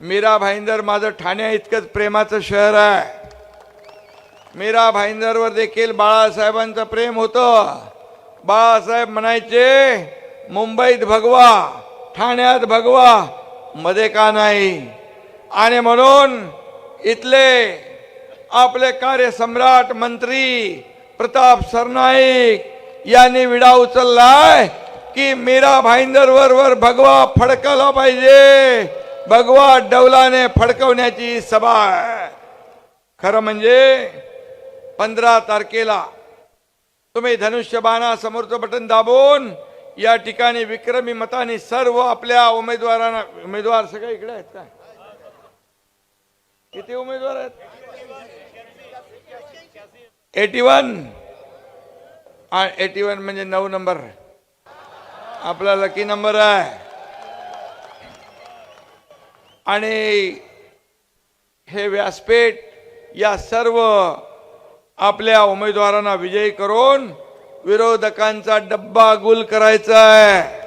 मीरा भाईंदर माझं ठाण्या इतकंच प्रेमाचं शहर आहे. मीरा भाईंदरवर देखील बाळासाहेबांचं प्रेम होतं. बाळासाहेब म्हणायचे मुंबईत भगवा, ठाण्यात भगवा, मध्ये का नाही. आणि म्हणून इथले आपले कार्यसम्राट मंत्री प्रताप सरनाईक यांनी विडा उचललाय की मीरा भाईंदरवर भगवा फडकवला पाहिजे. भगवा डौलाने फडकवण्याची सभा आहे. खरं म्हणजे 15 तारखेला तुम्ही धनुष्यबाणा समोरचं बटन दाबून या ठिकाणी विक्रमी मताने सर्व आपल्या उमेदवारांना, उमेदवार सगळे इकडे आहेत का? किती उमेदवार आहेत? 81 म्हणजे 9 नंबर आपला लकी नंबर आहे. आणि हे व्यासपीठ या सर्व आपल्या उमेदवारांना विजयी करून विरोधकांचा डब्बा गुल करायचा आहे.